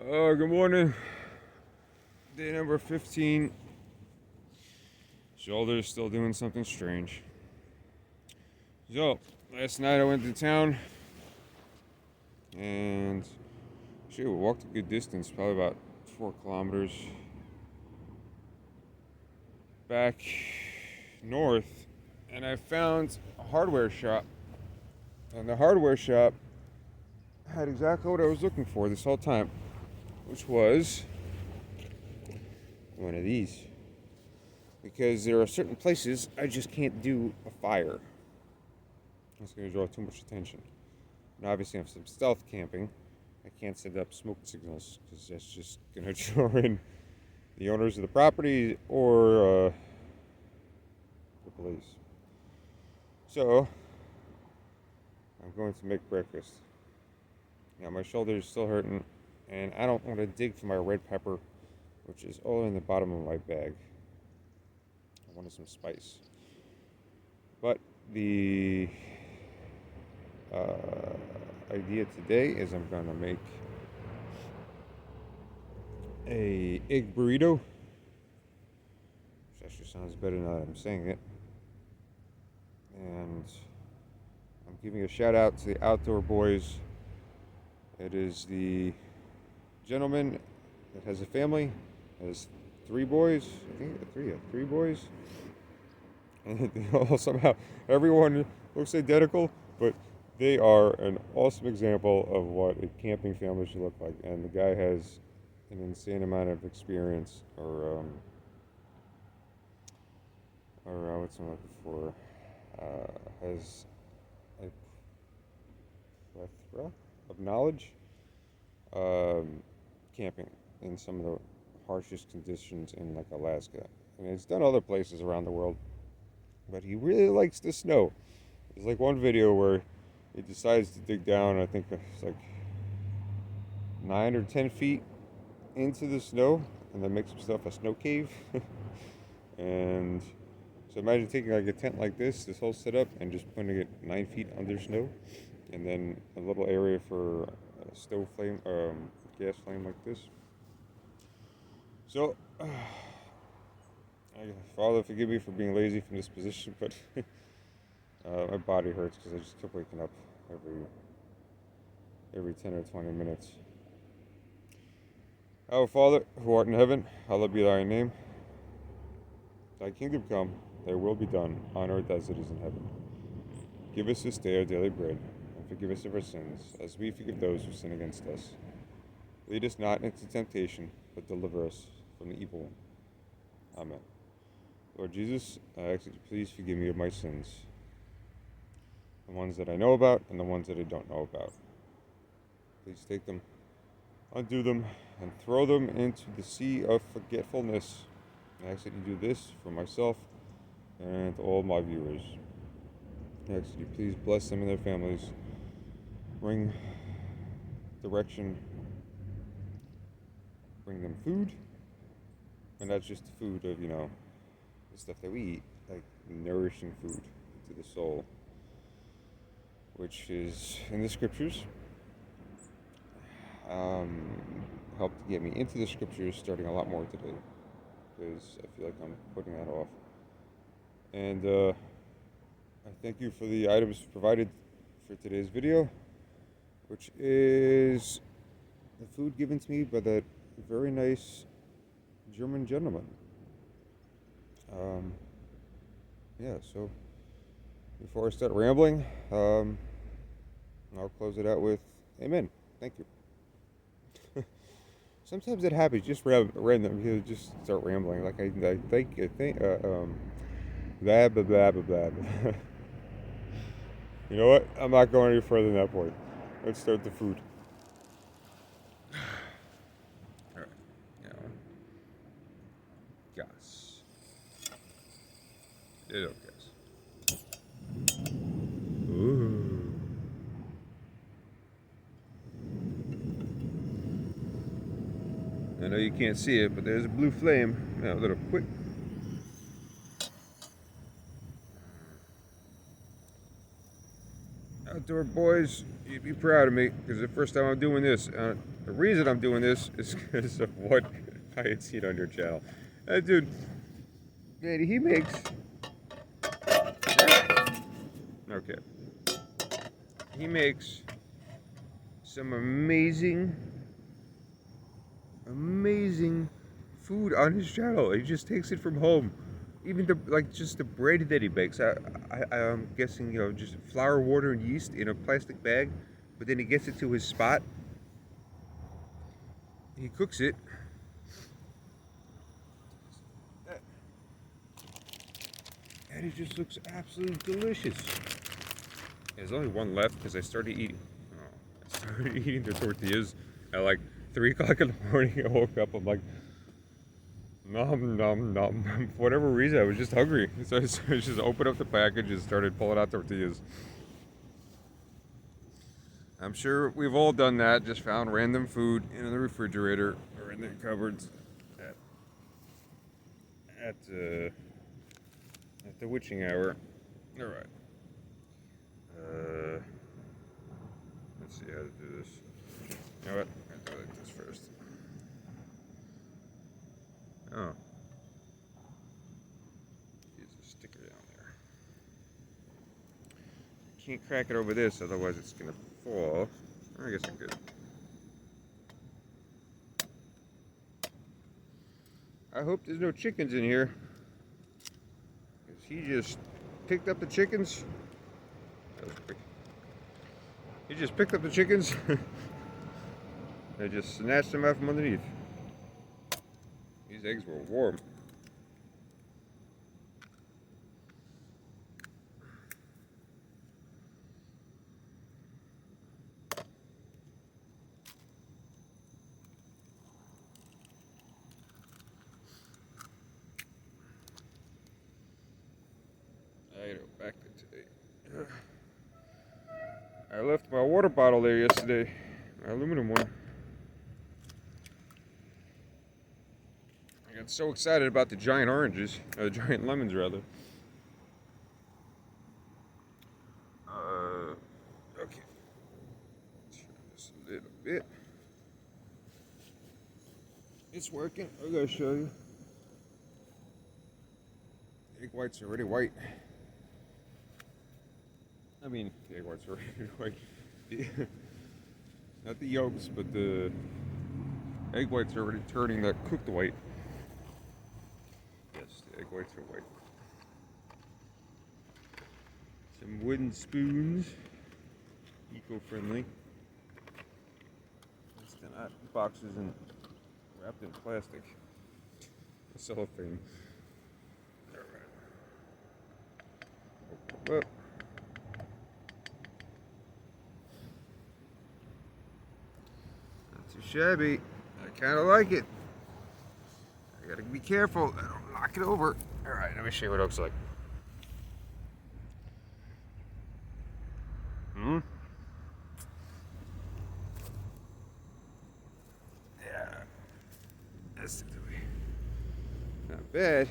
Good morning. Day number 15. Shoulder's still doing something strange. So, last night I went to town and we walked a good distance, probably about 4 kilometers back north, and I found a hardware shop. And the hardware shop had exactly what I was looking for this whole time, which was one of these. Because there are certain places I just can't do a fire. It's going to draw too much attention. And obviously, if I'm stealth camping, I can't set up smoke signals because that's just going to draw in the owners of the property or the police. So, I'm going to make breakfast. Now, my shoulder is still hurting, and I don't want to dig for my red pepper, which is all in the bottom of my bag. I wanted some spice. But the idea today is I'm going to make a egg burrito, which actually sounds better now that I'm saying it. And I'm giving a shout out to the outdoor boys. It is the gentleman that has a family, has 3 boys. I think three boys. And they all somehow, everyone looks identical, but they are an awesome example of what a camping family should look like. And the guy has an insane amount of experience, or what's I'm looking for, has a plethora of knowledge, camping in some of the harshest conditions in like Alaska. And he's done other places around the world, but he really likes the snow. There's like one video where he decides to dig down, I think it's like 9 or 10 feet into the snow, and then makes himself a snow cave. And so imagine taking like a tent like this whole setup, and just putting it 9 feet under snow, and then a little area for a stove flame, gas flame like this. So, Father, forgive me for being lazy from this position, but my body hurts because I just kept waking up every 10 or 20 minutes. Our Father, who art in heaven, hallowed be thy name. Thy kingdom come, thy will be done, on earth as it is in heaven. Give us this day our daily bread, and forgive us of our sins, as we forgive those who sin against us. Lead us not into temptation, but deliver us from the evil one. Amen. Lord Jesus, I ask that you please forgive me of my sins, the ones that I know about and the ones that I don't know about. Please take them, undo them, and throw them into the sea of forgetfulness. I ask that you do this for myself and all my viewers. I ask that you please bless them and their families, bring direction, bring them food, and not just the food of, the stuff that we eat, like nourishing food to the soul, which is in the scriptures. Helped get me into the scriptures starting a lot more today, because I feel like I'm putting that off. And I thank you for the items provided for today's video, which is the food given to me by that very nice German gentleman. So before I start rambling, I'll close it out with amen. Thank you. Sometimes it happens just random. You just start rambling. Like I think blah blah blah blah blah. You know what? I'm not going any further than that point. Let's start the food. All right. Now, gas. Little gas. Ooh. I know you can't see it, but there's a blue flame. Now, a little quick. Outdoor boys, you'd be proud of me because the first time I'm doing this. The reason I'm doing this is because of what I had seen on your channel. Dude, man, he makes. Okay. He makes some amazing, amazing food on his channel. He just takes it from home. Even just the bread that he bakes. I'm guessing, just flour, water, and yeast in a plastic bag. But then he gets it to his spot. He cooks it. And it just looks absolutely delicious. There's only one left because I started eating. Oh, I started eating the tortillas at like 3 o'clock in the morning. I woke up. I'm like, nom nom nom. For whatever reason, I was just hungry, so I just opened up the package and started pulling out tortillas. I'm sure we've all done that. Just found random food in the refrigerator or in the cupboards at the witching hour. All right. Let's see how to do this. You know what? I'll do like this first. Oh. Use a sticker down there. Can't crack it over this, otherwise it's gonna fall. I guess I'm good. I hope there's no chickens in here. Because he just picked up the chickens. That was quick. He just picked up the chickens. I just snatched them out from underneath. These eggs were warm. I know, back to today. I left my water bottle there yesterday. My aluminum one. I got so excited about the giant oranges, giant lemons rather. Okay. Turn this a little bit. It's working. I gotta show you. Egg whites are already white. I mean, the egg whites are already white. Not the yolks, but the egg whites are already turning that cooked white. Yes, the egg whites are white. Some wooden spoons, eco-friendly. They're not boxes and wrapped in plastic, cellophane. All right. Open up. Not too shabby. I kind of like it. I gotta be careful. I don't knock it over. All right, let me show you what it looks like. Yeah, that's the way. Not bad.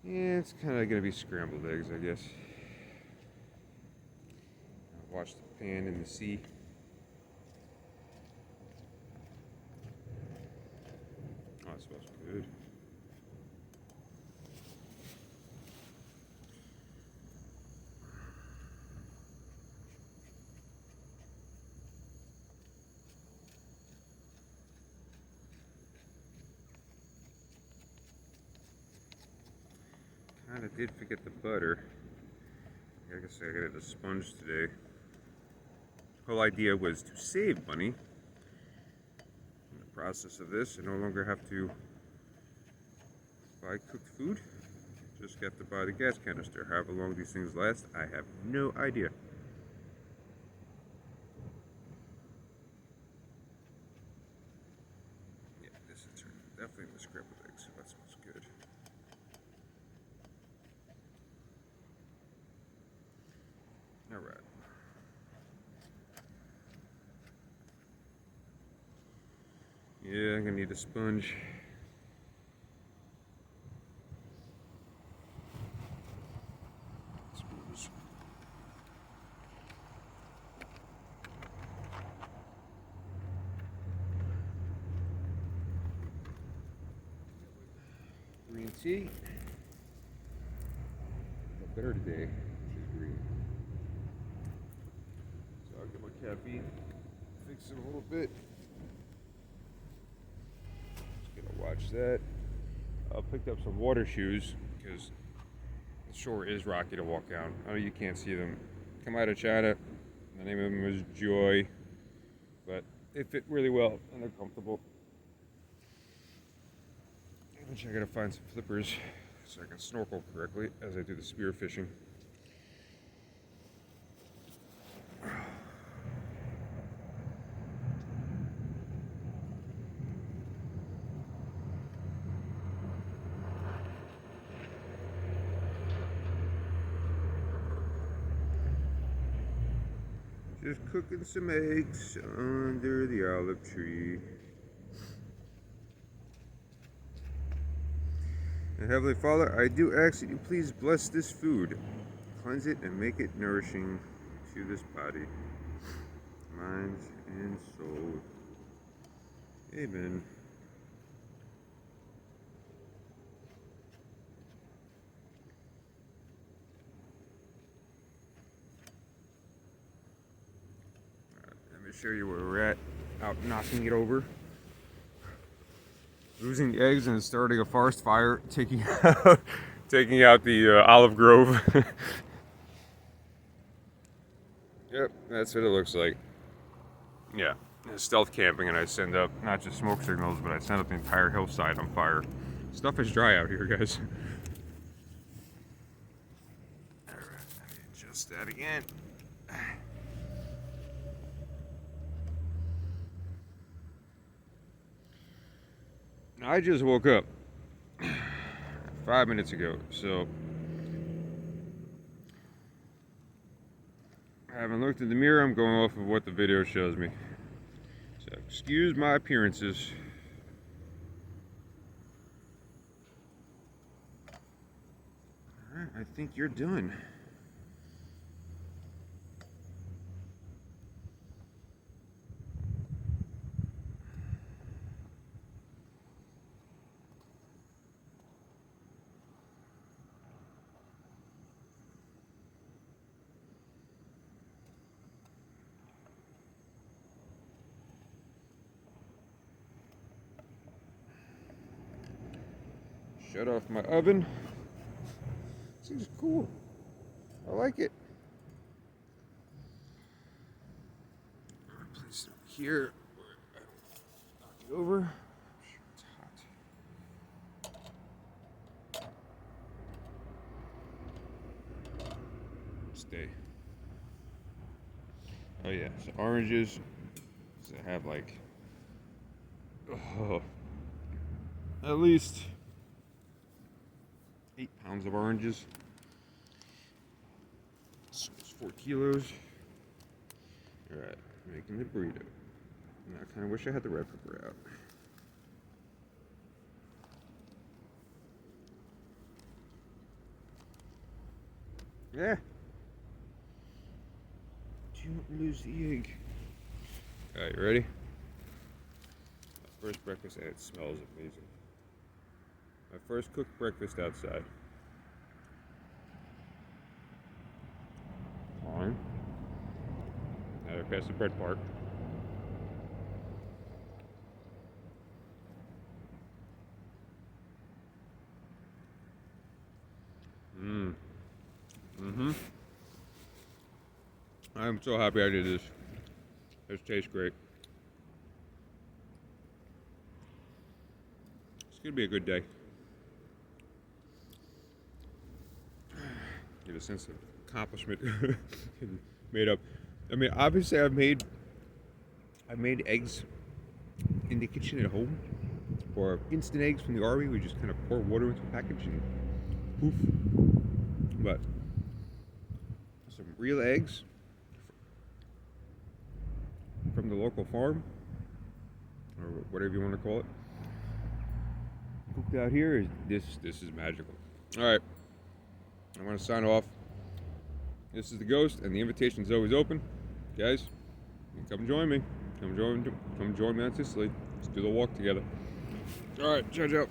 Yeah, it's kind of gonna be scrambled eggs, I guess. Wash the pan in the sea. Oh, it smells good. Kinda did forget the butter. I guess I got a sponge today. The whole idea was to save money. In the process of this, I no longer have to buy cooked food. Just have to buy the gas canister. However long these things last, I have no idea. Yeah, this is definitely the scrambled eggs, so that smells good. All right. Yeah, I'm gonna need a sponge. green tea. Feel better today, which is green. So I'll get my caffeine, fix it a little bit. Just gonna watch that. I picked up some water shoes because the shore is rocky to walk down. I know you can't see them. Come out of China. The name of them was Joy, but they fit really well and they're comfortable. Which I gotta find some flippers so I can snorkel correctly as I do the spear fishing. Just cooking some eggs under the olive tree. And Heavenly Father, I do ask that you please bless this food, cleanse it, and make it nourishing to this body, mind, and soul. Amen. Let me show you where we're at. Out knocking it over. Losing the eggs and starting a forest fire, taking out the olive grove. Yep, that's what it looks like. Yeah, stealth camping, and I send up not just smoke signals, but I send up the entire hillside on fire. Stuff is dry out here, guys. All right, adjust that again. I just woke up 5 minutes ago, so I haven't looked in the mirror. I'm going off of what the video shows me. So excuse my appearances. Alright, I think you're done. Shut off my oven. This is cool. I like it. Place it over here. Knock it over. It's hot. Stay. Oh yeah, so oranges. So I have like at least 8 pounds of oranges. So it's 4 kilos. Alright, making the burrito. And I kind of wish I had the red pepper out. Yeah. Don't lose the egg. Alright, you ready? My first breakfast, and it smells amazing. My first cooked breakfast outside. On. Now they're past the bread part. I'm so happy I did this. This tastes great. It's gonna be a good day. Get a sense of accomplishment made up. I mean, obviously I've made eggs in the kitchen at home, or instant eggs from the army. We just kind of pour water into a package and poof. But some real eggs from the local farm, or whatever you want to call it, cooked out here, this is magical. All right, I'm gonna sign off. This is the Ghost, and the invitation is always open, guys. Come join me. Come join me on Sicily. Let's do the walk together. All right, ciao, ciao.